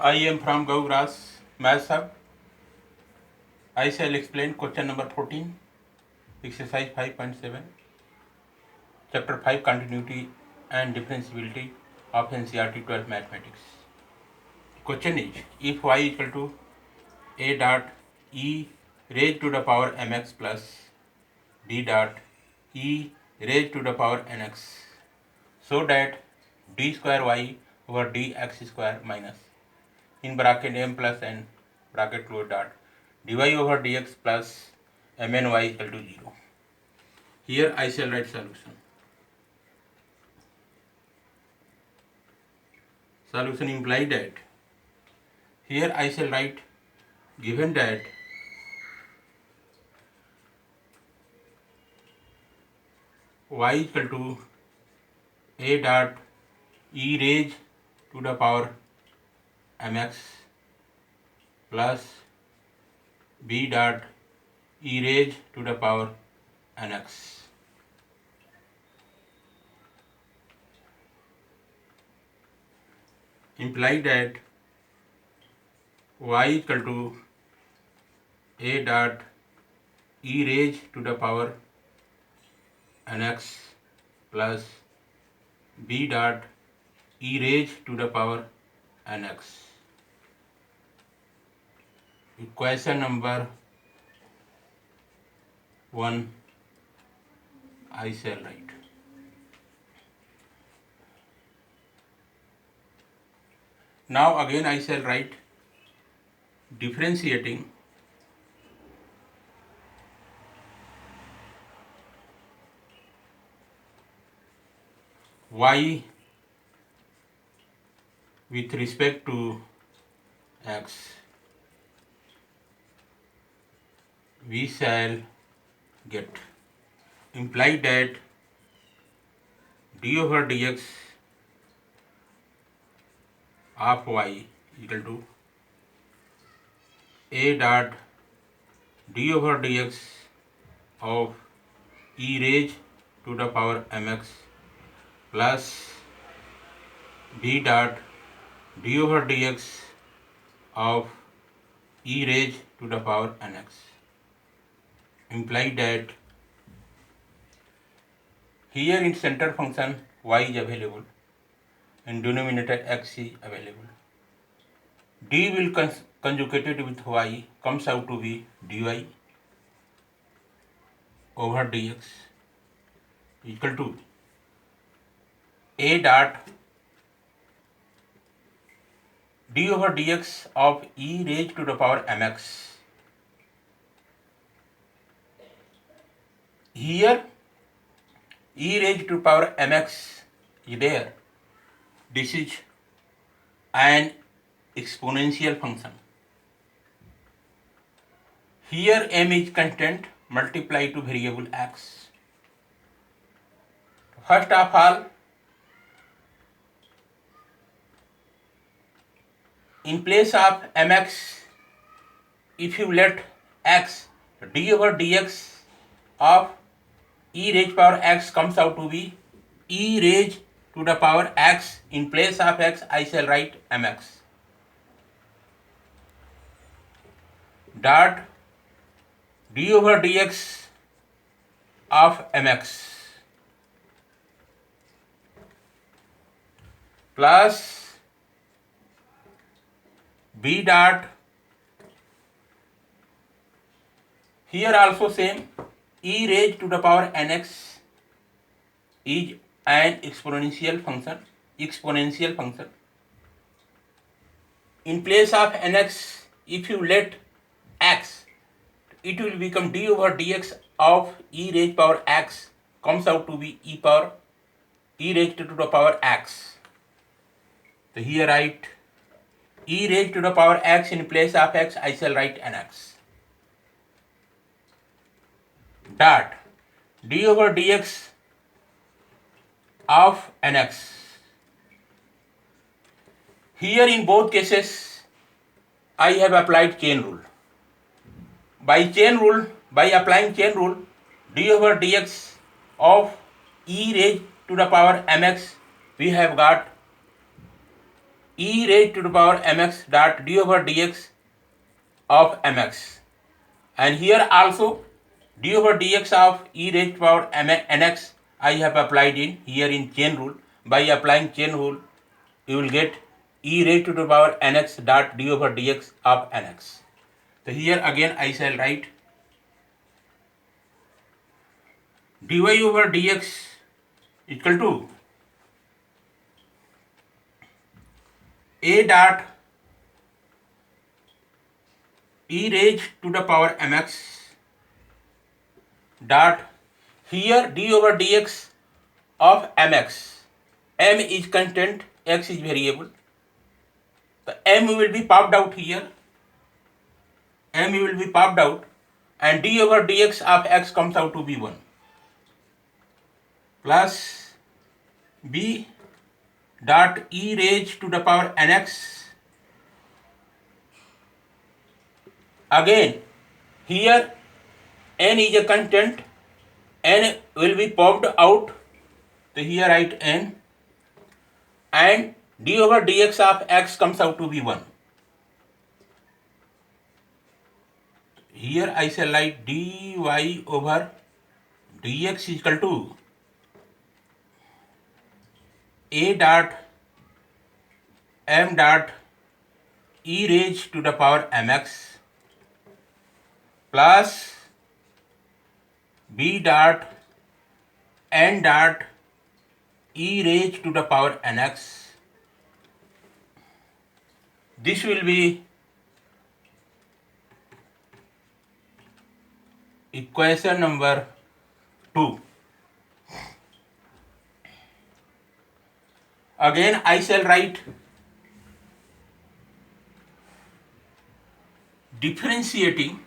I am from Gauras Math Sub. I shall explain question number 14, exercise 5.7, chapter 5, continuity and differentiability of NCERT 12 mathematics. Question is, if y equal to a dot e raised to the power mx plus d dot e raised to the power nx, so that d square y over dx square minus in bracket m plus n bracket close dot dy over dx plus mny equal to 0. Here I shall write solution. Solution implies that here I shall write, given that y equal to a dot e raised to the power mx plus b dot e raised to the power nx. Imply that y equal to a dot e raised to the power nx plus b dot e raised to the power nx. Equation number 1 I shall write. Now again I shall write differentiating y with respect to x. We shall get, imply that d over dx of y equal to a dot d over dx of e raised to the power mx plus b dot d over dx of e raised to the power nx. Imply that here in center function y is available and denominator x is available. D will conjugated with y comes out to be dy over dx equal to a dot d over dx of e raised to the power mx. Here e raised to power mx is there. This is an exponential function. Here m is constant, multiply to variable x. First of all, in place of mx, if you let x, d over dx of e raised power x comes out to be e raised to the power x. In place of x I shall write mx dot d over dx of mx plus b dot, here also same, e raised to the power nx is an exponential function. In place of nx, if you let x, it will become d over dx of e raised power x comes out to be e raised to the power x. So here write e raised to the power x. In place of x I shall write nx dot d over dx of nx. Here in both cases I have applied chain rule. By applying chain rule, d over dx of e raised to the power mx, we have got e raised to the power mx dot d over dx of mx, and here also d over dx of e raised to the power nx I have applied in here in chain rule. By applying chain rule, you will get e raised to the power nx dot d over dx of nx. So here again I shall write dy over dx equal to a dot e raised to the power mx dot here d over dx of mx. M is constant, x is variable. The m will be popped out here. M will be popped out, and d over dx of x comes out to be 1 plus b dot e raised to the power nx. Again, here n is a constant, n will be popped out. So here write n, and d over dx of x comes out to be 1. Here I shall write dy over dx is equal to a dot m dot e raised to the power mx plus b dot n dot e raised to the power nx. This will be equation number 2. Again I shall write differentiating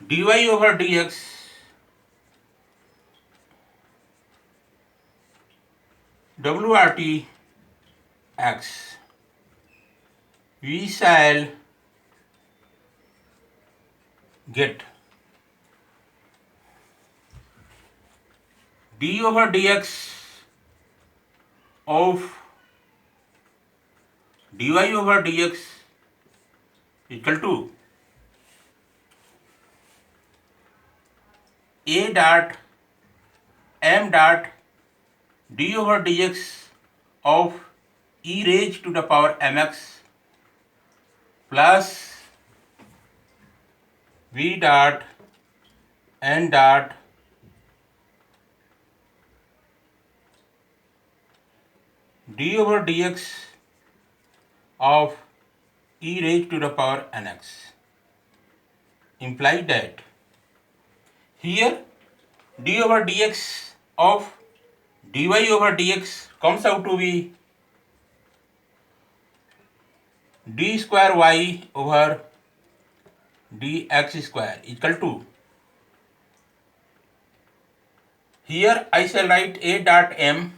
dy over dx wrt x. We shall get d over dx of dy over dx equal to a dot m dot d over dx of e raised to the power mx plus v dot n dot d over dx of e raised to the power nx. Imply that here d over dx of dy over dx comes out to be d square y over dx square equal to, here I shall write a dot m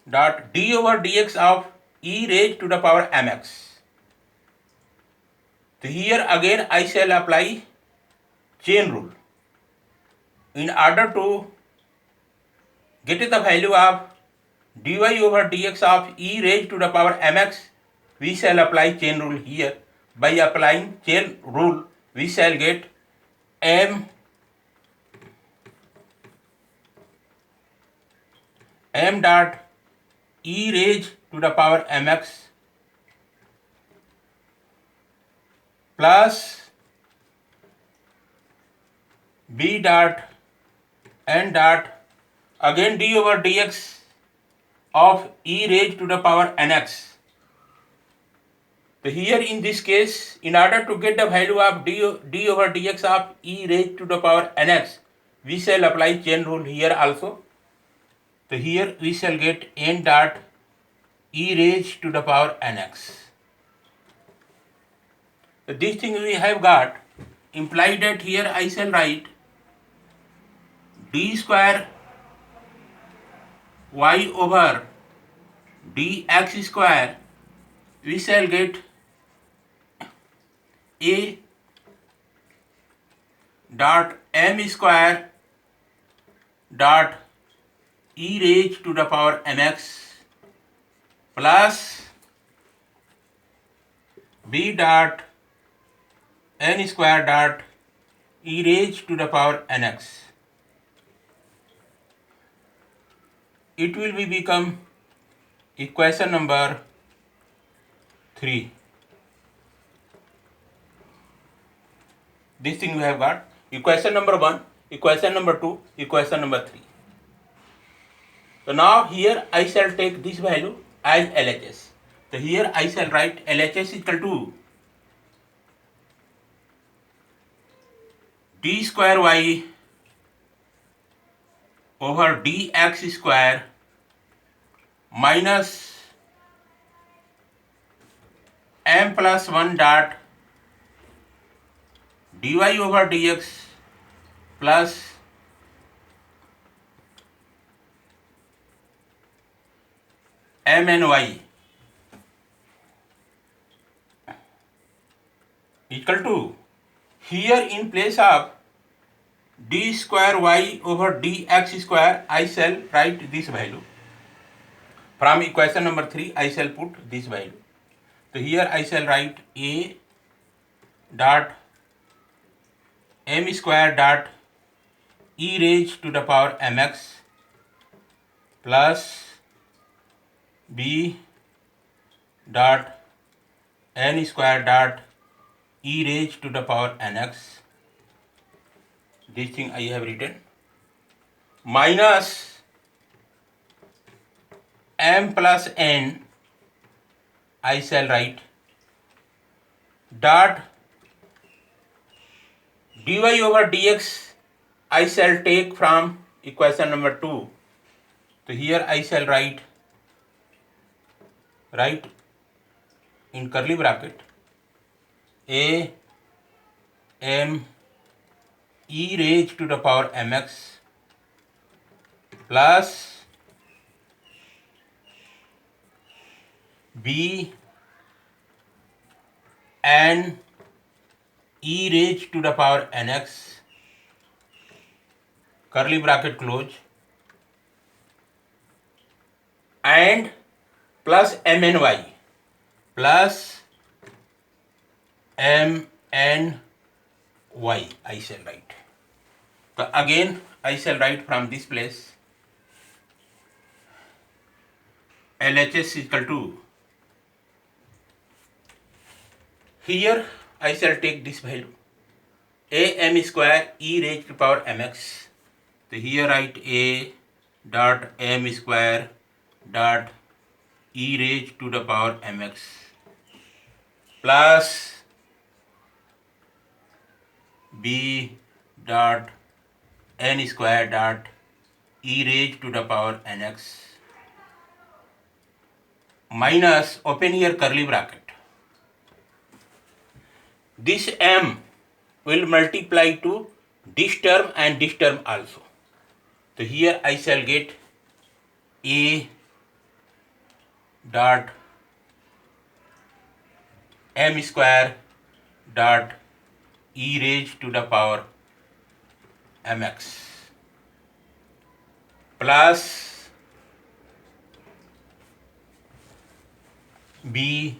dot d over dx of e raised to the power mx. So here again I shall apply chain rule. In order to get the value of dy over dx of e raised to the power mx, we shall apply chain rule here. By applying chain rule, we shall get m dot e raised to the power mx plus b dot n dot again d over dx of e raised to the power nx. So here in this case, in order to get the value of d over dx of e raised to the power nx, we shall apply chain rule here also. So here we shall get n dot e raised to the power nx. So this thing we have got, implied that here I shall write d square y over dx square we shall get a dot m square dot e raised to the power mx plus b dot n square dot e raised to the power nx. It will be become equation number 3. This thing we have got equation number 1, equation number 2, equation number 3. So now here I shall take this value as LHS. So here I shall write LHS equal to d square y over dx square minus m plus 1 dot dy over dx plus mny equal to, here in place of d square y over dx square I shall write this value. From equation number 3 I shall put this value. So here I shall write a dot m square dot e raised to the power mx plus b dot n square dot e raised to the power nx. This thing I have written minus m plus n I shall write dot dy over dx I shall take from equation number 2. So here I shall write in curly bracket a m e raised to the power mx plus b n e raised to the power nx, curly bracket close, and plus mny plus mny I shall write. So again I shall write from this place LHS is equal to, here I shall take this value a m square e raised to power mx. So here write a dot m square dot e raised to the power mx plus b dot n square dot e raised to the power nx minus, open here curly bracket, this m will multiply to this term and this term also. So here I shall get a dot m square dot e raised to the power mx plus b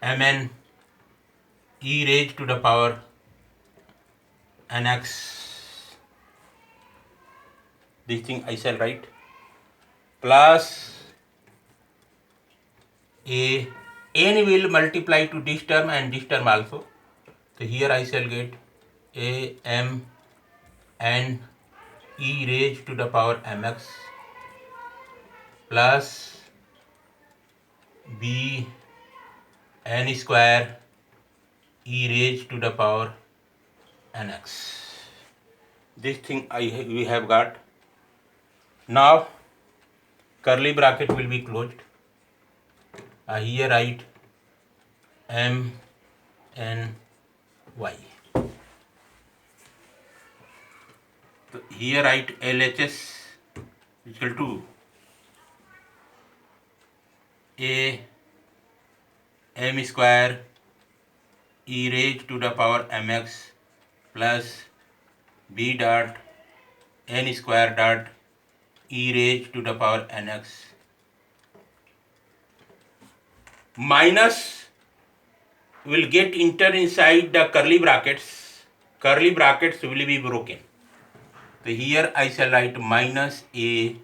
mn e raised to the power nx. This thing I shall write plus a n will multiply to this term and this term also. So here I shall get a m n e raised to the power mx plus b n square e raised to the power nx. This thing we have got. Now curly bracket will be closed. Here write m n y. So here write LHS equal to a m square e raised to the power mx plus b dot n square dot e raised to the power nx minus will get enter inside the curly brackets. Curly brackets will be broken. So here I shall write minus a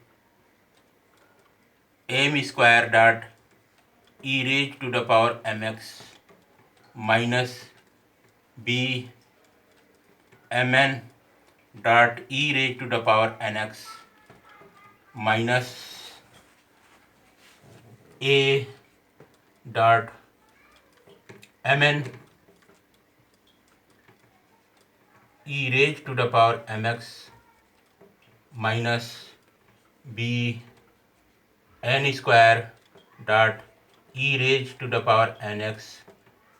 m square dot e raised to the power mx minus b mn dot e raised to the power nx minus a dot mn e raised to the power mx minus b n square dot e raised to the power nx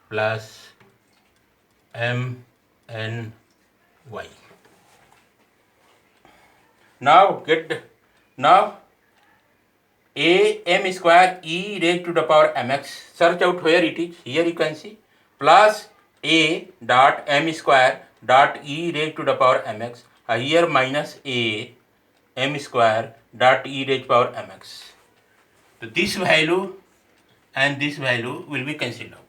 plus m n y. Now a m square e raised to the power mx, search out where it is. Here you can see plus a dot m square dot e raised to the power mx, here minus a m square dot e raised to the power mx. So this value and this value will be cancelled out.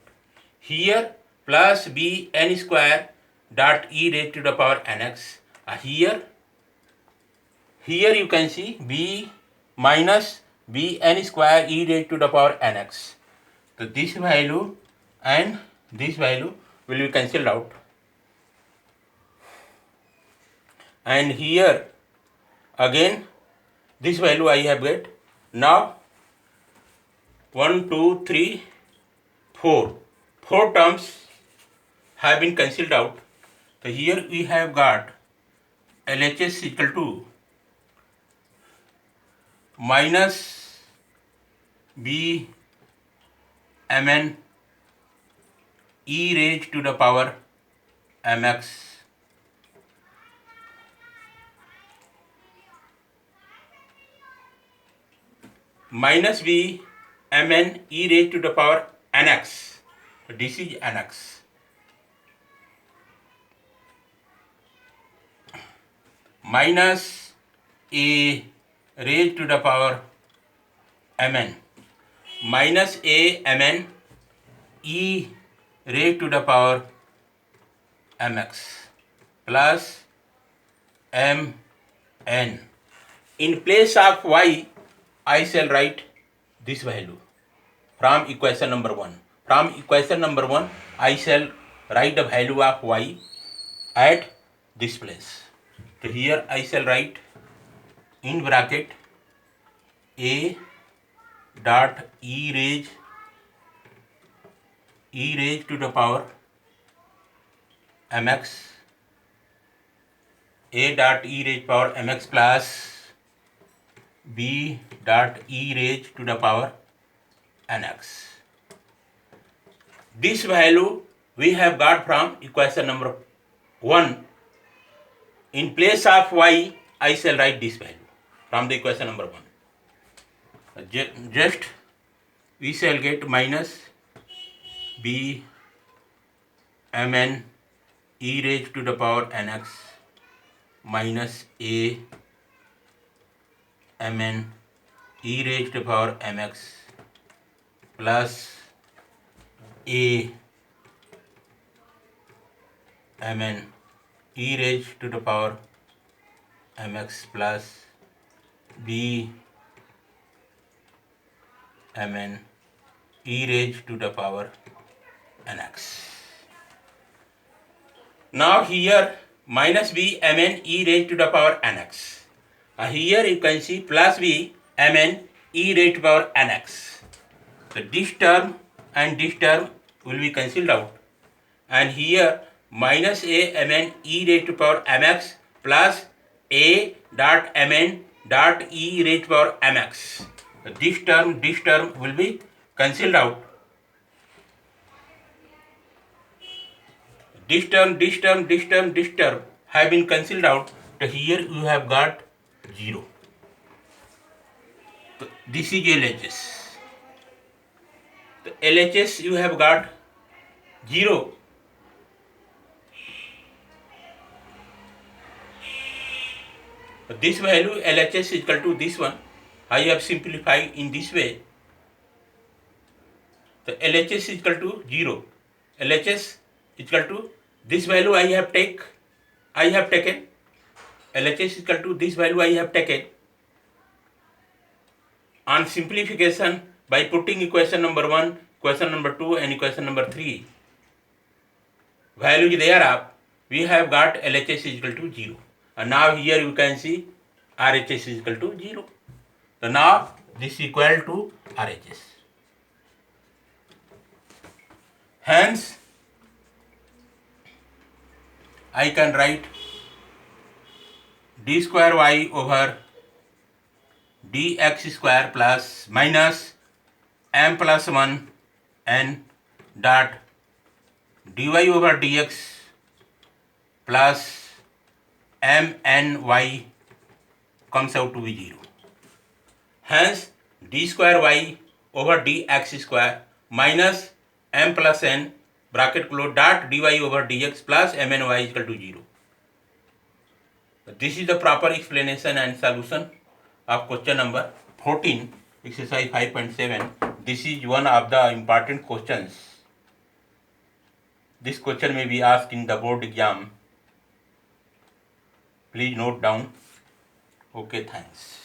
Here plus b n square dot e raised to the power nx, here you can see b minus b n square e raised to the power nx. So this value and this value will be cancelled out, and here again this value I have get. Now 1 2 3 4 terms have been cancelled out. So here we have got LHS equal to minus b mn e raised to the power mx minus b mn e raised to the power nx. So this is nx minus a raised to the power mn minus a mn e raised to the power mx plus mn. In place of y I shall write this value from equation number 1. From equation number 1 I shall write the value of y at this place. So here I shall write in bracket a dot e raised to the power mx, a dot e raised power mx plus b dot e raised to the power nx. This value we have got from equation number 1. In place of y I shall write this value from the equation number 1. Just we shall get minus b mn e raised to the power nx minus a mn e raised to the power mx plus a mn e raised to the power mx plus b mn e raised to the power nx. Now here minus b mn e raised to the power nx. Here you can see plus b mn e raised to the power nx. So this term and this term will be cancelled out, and here minus a mn e raised to the power mx plus a dot mn dot e raised to the power mx. So this term will be cancelled out. This term have been cancelled out. So here you have got 0. So this is LHS. The LHS you have got 0. This value LHS is equal to this one. I have simplified in this way. The LHS is equal to 0. LHS is equal to this value I have taken. LHS is equal to this value I have taken. On simplification by putting equation number 1, equation number 2 and equation number 3 value thereof, we have got LHS is equal to 0. And now here you can see RHS is equal to 0. So now this is equal to RHS. Hence, I can write d square y over dx square plus minus m plus 1 n dot dy over dx plus m n y comes out to be 0. Hence, d square y over dx square minus m plus n bracket close dot dy over dx plus mny is equal to 0. This is the proper explanation and solution of question number 14, exercise 5.7. This is one of the important questions. This question may be asked in the board exam. Please note down. Okay, thanks.